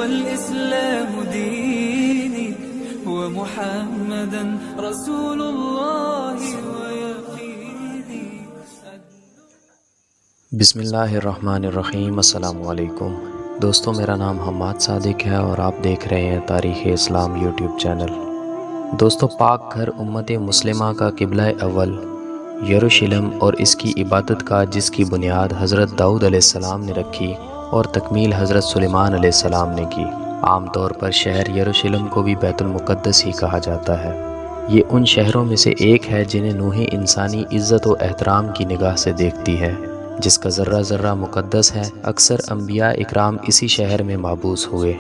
والإسلام ديني ومحمدا رسول الله ويقيني. بسم اللہ الرحمن الرحیم. السلام علیکم دوستو، میرا نام حماد صادق ہے اور آپ دیکھ رہے ہیں تاریخ اسلام یوٹیوب چینل. دوستو، پاک گھر امت مسلمہ کا قبلہ اول یروشلم اور اس کی عبادت کا جس کی بنیاد حضرت داؤد علیہ السلام نے رکھی اور تکمیل حضرت سلیمان علیہ السلام نے کی. عام طور پر شہر یروشلم کو بھی بیت المقدس ہی کہا جاتا ہے. یہ ان شہروں میں سے ایک ہے جنہیں نوح انسانی عزت و احترام کی نگاہ سے دیکھتی ہے، جس کا ذرہ ذرہ مقدس ہے. اکثر انبیاء اکرام اسی شہر میں مابعوث ہوئے.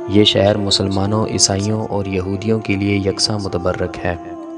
یہ شہر مسلمانوں، عیسائیوں اور یہودیوں کے لیے یکساں متبرک ہے.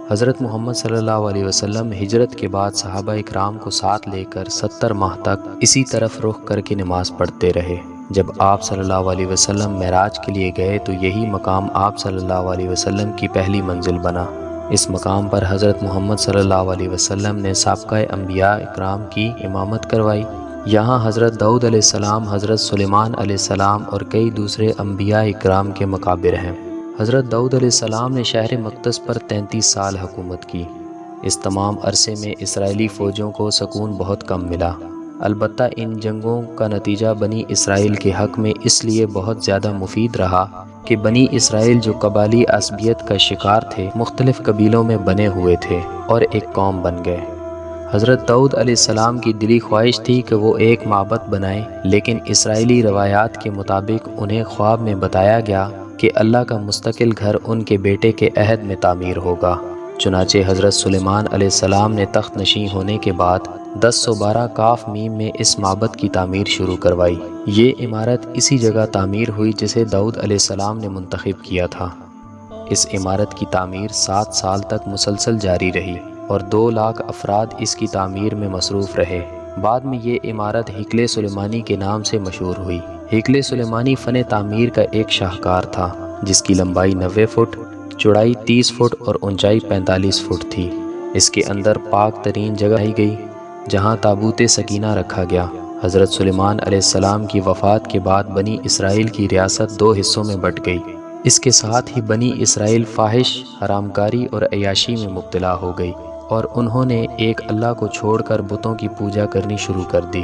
حضرت محمد صلی اللہ علیہ وسلم ہجرت کے بعد صحابہ اکرام کو ساتھ لے کر 70 ماہ تک اسی طرف رخ کر کے نماز پڑھتے رہے. جب آپ صلی اللہ علیہ وسلم معراج کے لیے گئے تو یہی مقام آپ صلی اللہ علیہ وسلم کی پہلی منزل بنا. اس مقام پر حضرت محمد صلی اللہ علیہ وسلم نے سابقہ انبیاء اکرام کی امامت کروائی. یہاں حضرت داؤد علیہ السلام، حضرت سلیمان علیہ السلام اور کئی دوسرے انبیاء اکرام کے مقابر ہیں. حضرت داؤد علیہ السلام نے شہر مقدس پر 33 سال حکومت کی. اس تمام عرصے میں اسرائیلی فوجوں کو سکون بہت کم ملا. البتہ ان جنگوں کا نتیجہ بنی اسرائیل کے حق میں اس لیے بہت زیادہ مفید رہا کہ بنی اسرائیل جو قبائلی عصبیت کا شکار تھے، مختلف قبیلوں میں بنے ہوئے تھے اور ایک قوم بن گئے. حضرت داؤد علیہ السلام کی دلی خواہش تھی کہ وہ ایک معبد بنائیں، لیکن اسرائیلی روایات کے مطابق انہیں خواب میں بتایا گیا کہ اللہ کا مستقل گھر ان کے بیٹے کے عہد میں تعمیر ہوگا. چنانچہ حضرت سلیمان علیہ السلام نے تخت نشین ہونے کے بعد 1012 کاف میم میں اس معبد کی تعمیر شروع کروائی. یہ عمارت اسی جگہ تعمیر ہوئی جسے داؤد علیہ السلام نے منتخب کیا تھا. اس عمارت کی تعمیر 7 سال تک مسلسل جاری رہی اور 2 لاکھ افراد اس کی تعمیر میں مصروف رہے. بعد میں یہ عمارت ہیکل سلیمانی کے نام سے مشہور ہوئی. ہیکل سلیمانی فن تعمیر کا ایک شاہکار تھا جس کی لمبائی 90 فٹ، چوڑائی 30 فٹ اور اونچائی 45 فٹ تھی. اس کے اندر پاک ترین جگہ لائی گئی جہاں تابوت سکینہ رکھا گیا. حضرت سلیمان علیہ السلام کی وفات کے بعد بنی اسرائیل کی ریاست 2 حصوں میں بٹ گئی. اس کے ساتھ ہی بنی اسرائیل فاحش، حرامکاری اور عیاشی میں مبتلا ہو گئی اور انہوں نے ایک اللہ کو چھوڑ کر بتوں کی پوجا کرنی شروع کر دی.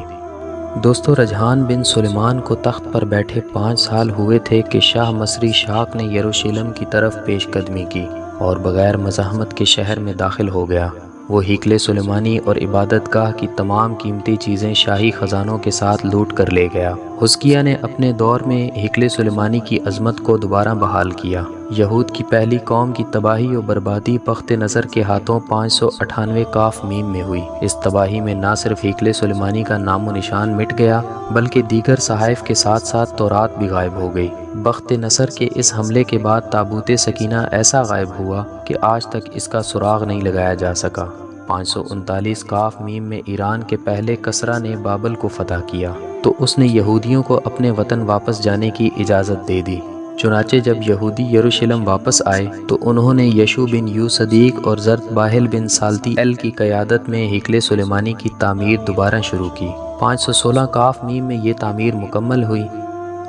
دوستو، رجحان بن سلیمان کو تخت پر بیٹھے 5 سال ہوئے تھے کہ شاہ مصری شاک نے یروشلم کی طرف پیش قدمی کی اور بغیر مزاحمت کے شہر میں داخل ہو گیا. وہ ہیکل سلیمانی اور عبادت گاہ کی تمام قیمتی چیزیں شاہی خزانوں کے ساتھ لوٹ کر لے گیا. حزقیہ نے اپنے دور میں ہیکل سلیمانی کی عظمت کو دوبارہ بحال کیا. یہود کی پہلی قوم کی تباہی و بربادی بخت نصر کے ہاتھوں 598 کاف میم میں ہوئی. اس تباہی میں نہ صرف ہیکل سلیمانی کا نام و نشان مٹ گیا بلکہ دیگر صحائف کے ساتھ ساتھ تورات بھی غائب ہو گئی. بخت نصر کے اس حملے کے بعد تابوت سکینہ ایسا غائب ہوا کہ آج تک اس کا سراغ نہیں لگایا جا سکا. 539 کاف میم میں ایران کے پہلے کسریٰ نے بابل کو فتح کیا تو اس نے یہودیوں کو اپنے وطن واپس جانے کی اجازت دے دی. چنانچہ جب یہودی یروشلم واپس آئے تو انہوں نے یشوع بن یو صدیق اور زرتباہل بن سالتیل کی قیادت میں ہیکل سلیمانی کی تعمیر دوبارہ شروع کی. 516 کاف میم میں یہ تعمیر مکمل ہوئی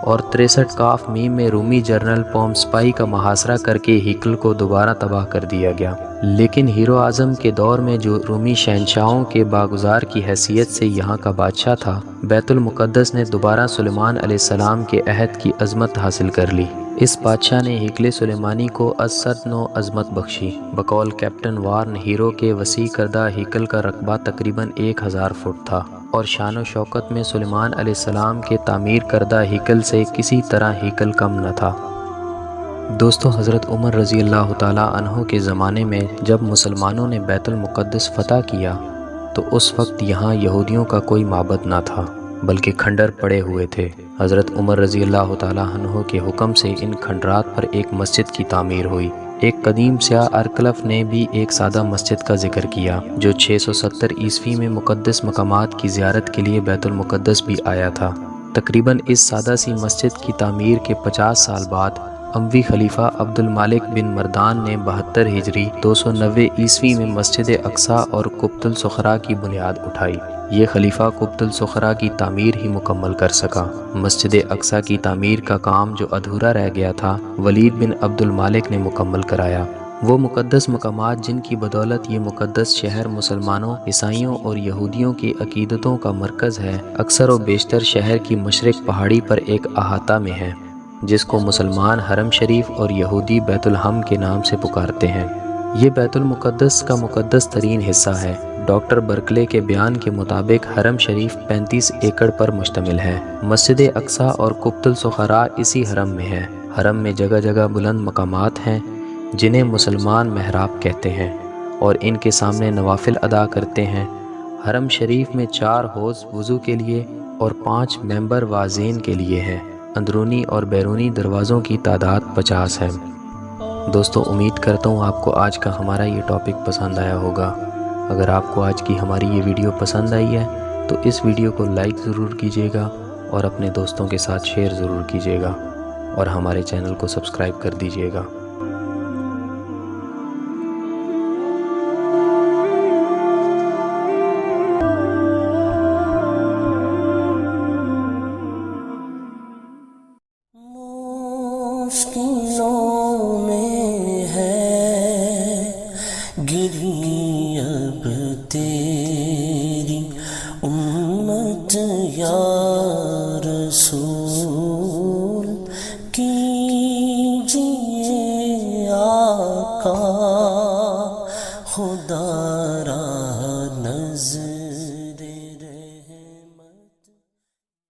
اور 63 کاف میم میں رومی جنرل پومسپائی کا محاصرہ کر کے ہیکل کو دوبارہ تباہ کر دیا گیا. لیکن ہیرو اعظم کے دور میں جو رومی شہنشاہوں کے باگزار کی حیثیت سے یہاں کا بادشاہ تھا، بیت المقدس نے دوبارہ سلیمان علیہ السلام کے عہد کی عظمت حاصل کر لی. اس بادشاہ نے ہیکل سلیمانی کو از-صد نو عظمت بخشی. بقول کیپٹن وارن ہیرو کے وسیع کردہ ہیکل کا رقبہ تقریباً 1000 فٹ تھا اور شان و شوکت میں سلیمان علیہ السلام کے تعمیر کردہ ہیکل سے کسی طرح ہیکل کم نہ تھا. دوستو، حضرت عمر رضی اللہ تعالیٰ عنہ کے زمانے میں جب مسلمانوں نے بیت المقدس فتح کیا تو اس وقت یہاں یہودیوں کا کوئی معبد نہ تھا بلکہ کھنڈر پڑے ہوئے تھے. حضرت عمر رضی اللہ تعالیٰ عنہ کے حکم سے ان کھنڈرات پر ایک مسجد کی تعمیر ہوئی. ایک قدیم سیاہ ارکلف نے بھی ایک سادہ مسجد کا ذکر کیا جو 670 عیسوی میں مقدس مقامات کی زیارت کے لیے بیت المقدس بھی آیا تھا. تقریباً اس سادہ سی مسجد کی تعمیر کے 50 سال بعد اموی خلیفہ عبد المالک بن مردان نے 72 ہجری 290 عیسوی میں مسجد اقصیٰ اور قبۃ الصخرہ کی بنیاد اٹھائی. یہ خلیفہ قبۃ الصخرہ کی تعمیر ہی مکمل کر سکا۔ مسجد اقصیٰ کی تعمیر کا کام جو ادھورا رہ گیا تھا ولید بن عبد المالک نے مکمل کرایا۔ وہ مقدس مقامات جن کی بدولت یہ مقدس شہر مسلمانوں، عیسائیوں اور یہودیوں کی عقیدتوں کا مرکز ہے، اکثر و بیشتر شہر کی مشرق پہاڑی پر ایک احاطہ میں ہے، جس کو مسلمان حرم شریف اور یہودی بیت الحم کے نام سے پکارتے ہیں۔ یہ بیت المقدس کا مقدس ترین حصہ ہے۔ ڈاکٹر برکلے کے بیان کے مطابق حرم شریف 35 ایکڑ پر مشتمل ہے۔ مسجد اقصیٰ اور قبۃ الصخرہ اسی حرم میں ہے۔ حرم میں جگہ جگہ بلند مقامات ہیں جنہیں مسلمان محراب کہتے ہیں اور ان کے سامنے نوافل ادا کرتے ہیں۔ حرم شریف میں 4 حوض وضو کے لیے اور 5 ممبر واذین کے لیے ہیں۔ اندرونی اور بیرونی دروازوں کی تعداد 50 ہے۔ دوستو، امید کرتا ہوں آپ کو آج کا ہمارا یہ ٹاپک پسند آیا ہوگا۔ اگر آپ کو آج کی ہماری یہ ویڈیو پسند آئی ہے تو اس ویڈیو کو لائک ضرور کیجیے گا اور اپنے دوستوں کے ساتھ شیئر ضرور کیجیے گا اور ہمارے چینل کو سبسکرائب کر دیجیے گا۔ مشکلوں میں ہے گری اب تیری امت یا رسول کیجیے